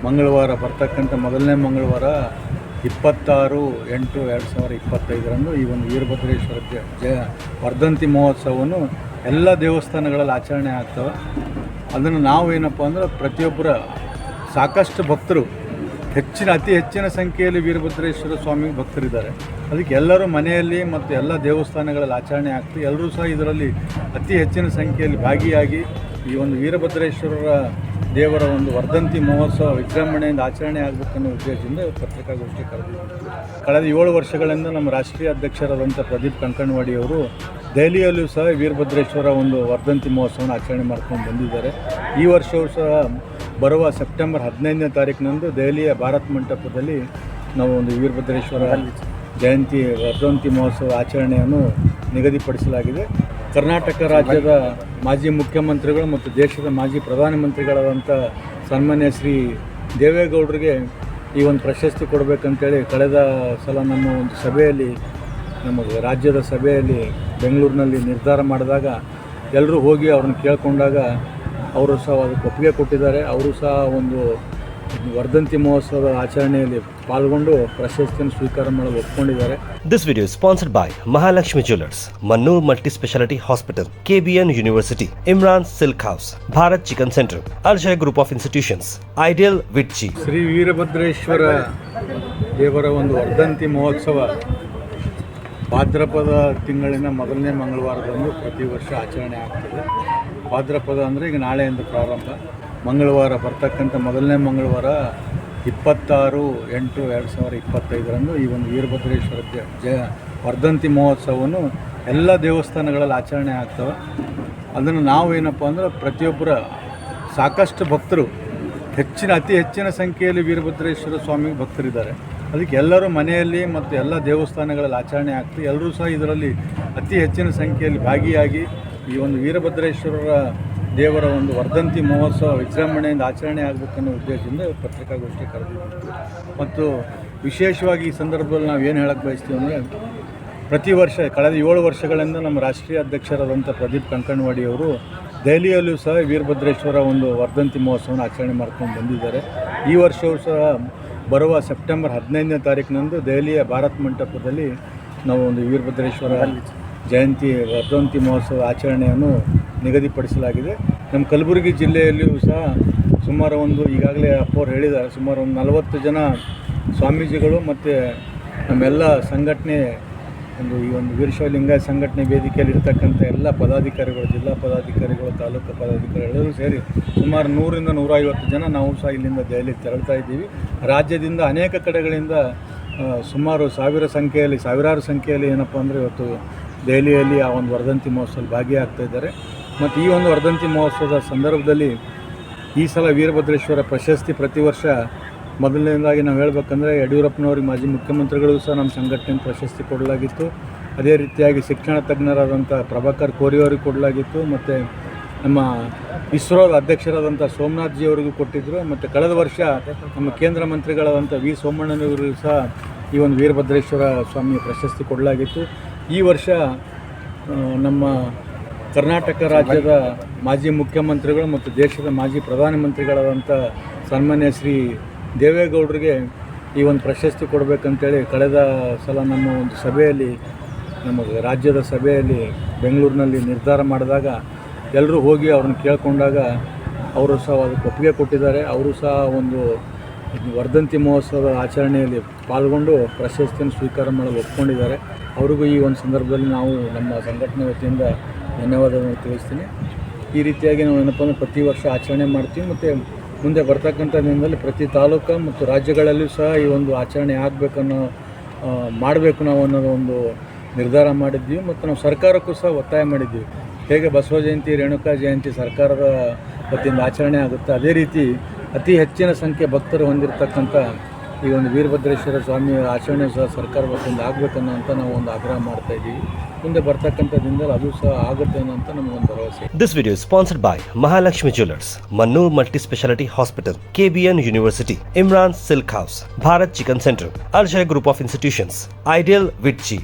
ಮಂಗಳವಾರ ಬರ್ತಕ್ಕಂಥ ಮೊದಲನೇ ಮಂಗಳವಾರ 26/8/2025 ಈ ಒಂದು ವೀರಭದ್ರೇಶ್ವರ ವರ್ಧಂತಿ ಮಹೋತ್ಸವವನ್ನು ಎಲ್ಲ ದೇವಸ್ಥಾನಗಳಲ್ಲಿ ಆಚರಣೆ ಆಗ್ತವೆ. ಅದನ್ನು ನಾವು ಏನಪ್ಪ ಅಂದ್ರೆ ಪ್ರತಿಯೊಬ್ಬರ ಸಾಕಷ್ಟು ಭಕ್ತರು ಅತಿ ಹೆಚ್ಚಿನ ಸಂಖ್ಯೆಯಲ್ಲಿ ವೀರಭದ್ರೇಶ್ವರ ಸ್ವಾಮಿ ಭಕ್ತರಿದ್ದಾರೆ. ಅದಕ್ಕೆ ಎಲ್ಲರೂ ಮನೆಯಲ್ಲಿ ಮತ್ತು ಎಲ್ಲ ದೇವಸ್ಥಾನಗಳಲ್ಲಿ ಆಚರಣೆ ಆಗ್ತದೆ. ಎಲ್ಲರೂ ಸಹ ಇದರಲ್ಲಿ ಅತಿ ಹೆಚ್ಚಿನ ಸಂಖ್ಯೆಯಲ್ಲಿ ಭಾಗಿಯಾಗಿ ಈ ಒಂದು ವೀರಭದ್ರೇಶ್ವರರ ದೇವರ ಒಂದು ವರ್ಧಂತಿ ಮಹೋತ್ಸವ ವಿಜೃಂಭಣೆಯಿಂದ ಆಚರಣೆ ಆಗಬೇಕನ್ನೋ ಉದ್ದೇಶದಿಂದ ಪತ್ರಿಕಾಗೋಷ್ಠಿ ಕರೆದಿದ್ದೀವಿ. ಕಳೆದ 7 ವರ್ಷಗಳಿಂದ ನಮ್ಮ ರಾಷ್ಟ್ರೀಯ ಅಧ್ಯಕ್ಷರಾದಂಥ ಪ್ರದೀಪ್ ಕಂಕಣವಾಡಿಯವರು ದೆಹಲಿಯಲ್ಲೂ ಸಹ ವೀರಭದ್ರೇಶ್ವರ ಒಂದು ವರ್ಧಂತಿ ಮಹೋತ್ಸವನ ಆಚರಣೆ ಮಾಡ್ಕೊಂಡು ಬಂದಿದ್ದಾರೆ. ಈ ವರ್ಷವೂ ಸಹ ಬರುವ ಸೆಪ್ಟೆಂಬರ್ 15ನೇ ತಾರೀಕಿನಂದು ದೆಹಲಿಯ ಭಾರತ್ ಮಂಟಪದಲ್ಲಿ ನಾವು ಒಂದು ವೀರಭದ್ರೇಶ್ವರ ಜಯಂತಿ ವರ್ಧಂತಿ ಮಹೋತ್ಸವ ಆಚರಣೆಯನ್ನು ನಿಗದಿಪಡಿಸಲಾಗಿದೆ. ಕರ್ನಾಟಕ ರಾಜ್ಯದ ಮಾಜಿ ಮುಖ್ಯಮಂತ್ರಿಗಳು ಮತ್ತು ದೇಶದ ಮಾಜಿ ಪ್ರಧಾನಮಂತ್ರಿಗಳಾದಂಥ ಸನ್ಮಾನ್ಯ ಶ್ರೀ ದೇವೇಗೌಡರಿಗೆ ಈ ಒಂದು ಪ್ರಶಸ್ತಿ ಕೊಡಬೇಕಂತೇಳಿ ಕಳೆದ ಸಲ ನಮ್ಮ ಒಂದು ಸಭೆಯಲ್ಲಿ ನಮಗೆ ರಾಜ್ಯದ ಸಭೆಯಲ್ಲಿ ಬೆಂಗಳೂರಿನಲ್ಲಿ ನಿರ್ಧಾರ ಮಾಡಿದಾಗ ಎಲ್ಲರೂ ಹೋಗಿ ಅವ್ರನ್ನ ಕೇಳಿಕೊಂಡಾಗ ಅವರು ಸಹ ಅದಕ್ಕೆ ಒಪ್ಪಿಗೆ ಕೊಟ್ಟಿದ್ದಾರೆ. ಅವರು ಸಹ ಒಂದು ವರ್ಧಂತಿ ಮಹೋತ್ಸವದ ಆಚರಣೆಯಲ್ಲಿ ಪಾಲ್ಗೊಂಡು ಪ್ರಶಸ್ತಿಯನ್ನು ಸ್ವೀಕಾರ ಮಾಡಲು ಒಪ್ಪಿಕೊಂಡಿದ್ದಾರೆ. This video is sponsored by Mahalakshmi Jewelers, Mannur Multi-Speciality Hospital, KBN University, Imran Silk House, Bharat Chicken Center, Arjay Group of Institutions, Ideal Vitchi. Shri Veerabhadreshwara ದೇವರ ಒಂದು ವರ್ಧಂತಿ ಮಹೋತ್ಸವ ಭಾದ್ರಪದ ತಿಂಗಳಿನ ಮೊದಲನೇ ಮಂಗಳವಾರದಂದು ಪ್ರತಿ ವರ್ಷ ಆಚರಣೆ ಆಗ್ತದೆ. ಭಾದ್ರಪದ ಅಂದರೆ ಈಗ ನಾಳೆಯಿಂದ ಪ್ರಾರಂಭ. ಮಂಗಳವಾರ ಬರ್ತಕ್ಕಂಥ ಮೊದಲನೇ ಮಂಗಳವಾರ 26/8/2025 ಈ ಒಂದು ವೀರಭದ್ರೇಶ್ವರ ವರ್ಧಂತಿ ಮಹೋತ್ಸವವನ್ನು ಎಲ್ಲ ದೇವಸ್ಥಾನಗಳಲ್ಲಿ ಆಚರಣೆ ಆಗ್ತವೆ. ಅದನ್ನು ನಾವು ಏನಪ್ಪ ಅಂದ್ರೆ ಪ್ರತಿಯೊಬ್ಬರ ಸಾಕಷ್ಟು ಭಕ್ತರು ಅತಿ ಹೆಚ್ಚಿನ ಸಂಖ್ಯೆಯಲ್ಲಿ ವೀರಭದ್ರೇಶ್ವರ ಸ್ವಾಮಿ ಭಕ್ತರಿದ್ದಾರೆ. ಅದಕ್ಕೆ ಎಲ್ಲರೂ ಮನೆಯಲ್ಲಿ ಮತ್ತು ಎಲ್ಲ ದೇವಸ್ಥಾನಗಳಲ್ಲಿ ಆಚರಣೆ ಆಗ್ತದೆ. ಎಲ್ಲರೂ ಸಹ ಇದರಲ್ಲಿ ಅತಿ ಹೆಚ್ಚಿನ ಸಂಖ್ಯೆಯಲ್ಲಿ ಭಾಗಿಯಾಗಿ ಈ ಒಂದು ವೀರಭದ್ರೇಶ್ವರರ ದೇವರ ಒಂದು ವರ್ಧಂತಿ ಮಹೋತ್ಸವ ವಿಜೃಂಭಣೆಯಿಂದ ಆಚರಣೆ ಆಗಬೇಕನ್ನೋ ಉದ್ದೇಶದಿಂದ ಪತ್ರಿಕಾಗೋಷ್ಠಿ ಕರೆದಿದ್ದೀವಿ. ಮತ್ತು ವಿಶೇಷವಾಗಿ ಈ ಸಂದರ್ಭದಲ್ಲಿ ನಾವು ಏನು ಹೇಳಕ್ಕೆ ಬಯಸ್ತೀವಿ ಅಂದರೆ ಪ್ರತಿ ವರ್ಷ ಕಳೆದ 7 ವರ್ಷಗಳಿಂದ ನಮ್ಮ ರಾಷ್ಟ್ರೀಯ ಅಧ್ಯಕ್ಷರಾದಂಥ ಪ್ರದೀಪ್ ಕಂಕಣವಾಡಿಯವರು ದೆಹಲಿಯಲ್ಲೂ ಸಹ ವೀರಭದ್ರೇಶ್ವರ ಒಂದು ವರ್ಧಂತಿ ಮಹೋತ್ಸವನ ಆಚರಣೆ ಮಾಡ್ಕೊಂಡು ಬಂದಿದ್ದಾರೆ. ಈ ವರ್ಷವೂ ಸಹ ಬರುವ ಸೆಪ್ಟೆಂಬರ್ 15ನೇ ತಾರೀಕಿನಂದು ದೆಹಲಿಯ ಭಾರತ್ ಮಂಟಪದಲ್ಲಿ ನಾವು ಒಂದು ವೀರಭದ್ರೇಶ್ವರ ಜಯಂತಿ ವರ್ಧಂತಿ ಮಹೋತ್ಸವ ಆಚರಣೆಯನ್ನು ನಿಗದಿಪಡಿಸಲಾಗಿದೆ. ನಮ್ಮ ಕಲಬುರಗಿ ಜಿಲ್ಲೆಯಲ್ಲಿಯೂ ಸಹ ಸುಮಾರು ಈಗಾಗಲೇ ಅಪ್ಪವ್ರು ಹೇಳಿದ್ದಾರೆ, ಸುಮಾರು 40 ಜನ ಸ್ವಾಮೀಜಿಗಳು ಮತ್ತು ನಮ್ಮೆಲ್ಲ ಸಂಘಟನೆ ಈ ಒಂದು ವೀರಶೈವ ಲಿಂಗಾಯತ ಸಂಘಟನೆ ವೇದಿಕೆಯಲ್ಲಿ ಇರ್ತಕ್ಕಂಥ ಎಲ್ಲ ಪದಾಧಿಕಾರಿಗಳು, ಜಿಲ್ಲಾ ಪದಾಧಿಕಾರಿಗಳು, ತಾಲೂಕು ಪದಾಧಿಕಾರಿಗಳು ಸೇರಿ ಸುಮಾರು 100ರಿಂದ 150 ಜನ ನಾವು ಸಹ ಇಲ್ಲಿಂದ ದೆಹಲಿಗೆ ತೆರಳ್ತಾ ಇದ್ದೀವಿ. ರಾಜ್ಯದಿಂದ ಅನೇಕ ಕಡೆಗಳಿಂದ ಸುಮಾರು ಸಾವಿರಾರು ಸಂಖ್ಯೆಯಲ್ಲಿ ಏನಪ್ಪ ಅಂದರೆ ಇವತ್ತು ದೆಹಲಿಯಲ್ಲಿ ಆ ಒಂದು ವರ್ಧಂತಿ ಮಹೋತ್ಸವದಲ್ಲಿ ಭಾಗಿಯಾಗ್ತಾ ಇದ್ದಾರೆ. ಮತ್ತು ಈ ಒಂದು ವರ್ಧಂತಿ ಮಹೋತ್ಸವದ ಸಂದರ್ಭದಲ್ಲಿ ಈ ಸಲ ವೀರಭದ್ರೇಶ್ವರ ಪ್ರಶಸ್ತಿ ಪ್ರತಿ ವರ್ಷ ಮೊದಲನೇದಾಗಿ ನಾವು ಹೇಳ್ಬೇಕಂದ್ರೆ ಯಡಿಯೂರಪ್ಪನವ್ರಿಗೆ ಮಾಜಿ ಮುಖ್ಯಮಂತ್ರಿಗಳು ಸಹ ನಮ್ಮ ಸಂಘಟನೆಗೆ ಪ್ರಶಸ್ತಿ ಕೊಡಲಾಗಿತ್ತು. ಅದೇ ರೀತಿಯಾಗಿ ಶಿಕ್ಷಣ ತಜ್ಞರಾದಂಥ ಪ್ರಭಾಕರ್ ಕೋರಿ ಅವರಿಗೆ ಕೊಡಲಾಗಿತ್ತು. ಮತ್ತು ನಮ್ಮ ಇಸ್ರೋದ ಅಧ್ಯಕ್ಷರಾದಂಥ ಸೋಮನಾಥ್ ಜಿ ಅವರಿಗೂ ಕೊಟ್ಟಿದ್ದರು. ಮತ್ತು ಕಳೆದ ವರ್ಷ ನಮ್ಮ ಕೇಂದ್ರ ಮಂತ್ರಿಗಳಾದಂಥ ವಿ ಸೋಮಣ್ಣನವರಿಗೂ ಸಹ ಈ ಒಂದು ವೀರಭದ್ರೇಶ್ವರ ಸ್ವಾಮಿಯ ಪ್ರಶಸ್ತಿ ಕೊಡಲಾಗಿತ್ತು. ಈ ವರ್ಷ ನಮ್ಮ ಕರ್ನಾಟಕ ರಾಜ್ಯದ ಮಾಜಿ ಮುಖ್ಯಮಂತ್ರಿಗಳು ಮತ್ತು ದೇಶದ ಮಾಜಿ ಪ್ರಧಾನಮಂತ್ರಿಗಳಾದಂಥ ಸನ್ಮಾನ್ಯ ಶ್ರೀ ದೇವೇಗೌಡರಿಗೆ ಈ ಒಂದು ಪ್ರಶಸ್ತಿ ಕೊಡಬೇಕಂತೇಳಿ ಕಳೆದ ಸಲ ನಮ್ಮ ಒಂದು ಸಭೆಯಲ್ಲಿ ನಮಗೆ ರಾಜ್ಯದ ಸಭೆಯಲ್ಲಿ ಬೆಂಗಳೂರಿನಲ್ಲಿ ನಿರ್ಧಾರ ಮಾಡಿದಾಗ ಎಲ್ಲರೂ ಹೋಗಿ ಅವ್ರನ್ನ ಕೇಳಿಕೊಂಡಾಗ ಅವರು ಸಹ ಅದಕ್ಕೆ ಒಪ್ಪಿಗೆ ಕೊಟ್ಟಿದ್ದಾರೆ. ಅವರು ಸಹ ಒಂದು ವರ್ಧಂತಿ ಮಹೋತ್ಸವದ ಆಚರಣೆಯಲ್ಲಿ ಪಾಲ್ಗೊಂಡು ಪ್ರಶಸ್ತಿಯನ್ನು ಸ್ವೀಕಾರ ಮಾಡಲು ಒಪ್ಪಿಕೊಂಡಿದ್ದಾರೆ. ಅವ್ರಿಗೂ ಈ ಒಂದು ಸಂದರ್ಭದಲ್ಲಿ ನಾವು ನಮ್ಮ ಸಂಘಟನೆ ವತಿಯಿಂದ ಧನ್ಯವಾದಗಳನ್ನು ತಿಳಿಸ್ತೀನಿ. ಈ ರೀತಿಯಾಗಿ ನಾವು ಏನಪ್ಪ ಅಂದರೆ ಪ್ರತಿ ವರ್ಷ ಆಚರಣೆ ಮಾಡ್ತೀವಿ. ಮತ್ತು ಮುಂದೆ ಬರ್ತಕ್ಕಂಥ ದಿನದಲ್ಲಿ ಪ್ರತಿ ತಾಲೂಕು ಮತ್ತು ರಾಜ್ಯಗಳಲ್ಲೂ ಸಹ ಈ ಒಂದು ಆಚರಣೆ ಮಾಡಬೇಕು ನಾವು ಅನ್ನೋದು ಒಂದು ನಿರ್ಧಾರ ಮಾಡಿದ್ವಿ. ಮತ್ತು ನಾವು ಸರ್ಕಾರಕ್ಕೂ ಸಹ ಒತ್ತಾಯ ಮಾಡಿದ್ವಿ. ಹೇಗೆ ಬಸವ ಜಯಂತಿ, ರೇಣುಕಾ ಜಯಂತಿ ಸರ್ಕಾರದ ವತಿಯಿಂದ ಆಚರಣೆ ಆಗುತ್ತೆ, ಅದೇ ರೀತಿ ಅತಿ ಹೆಚ್ಚಿನ ಸಂಖ್ಯೆ ಭಕ್ತರು ಹೊಂದಿರತಕ್ಕಂಥ ಈ ಒಂದು ವೀರಭದ್ರೇಶ್ವರ ಸ್ವಾಮಿ ಆಚರಣೆ ಸಹ ಸರ್ಕಾರ ವತಿಯಿಂದ ಆಗಬೇಕನ್ನೋಂಥ ನಾವು ಒಂದು ಆಗ್ರಹ ಮಾಡ್ತಾ ಇದ್ದೀವಿ. ಮುಂದೆ ಬರ್ತಕ್ಕಂಥ ದಿನದಲ್ಲಿ ಅದು ಸಹ ಆಗುತ್ತೆ ಅನ್ನೋಂಥ ನಮಗೊಂದು ಭರವಸೆ. This video is sponsored by Mahalakshmi Jewelers, Mannur Multi-Speciality Hospital, KBN University, Imran Silk House, Bharat Chicken Center, Arjay Group of Institutions, Ideal Vitchi.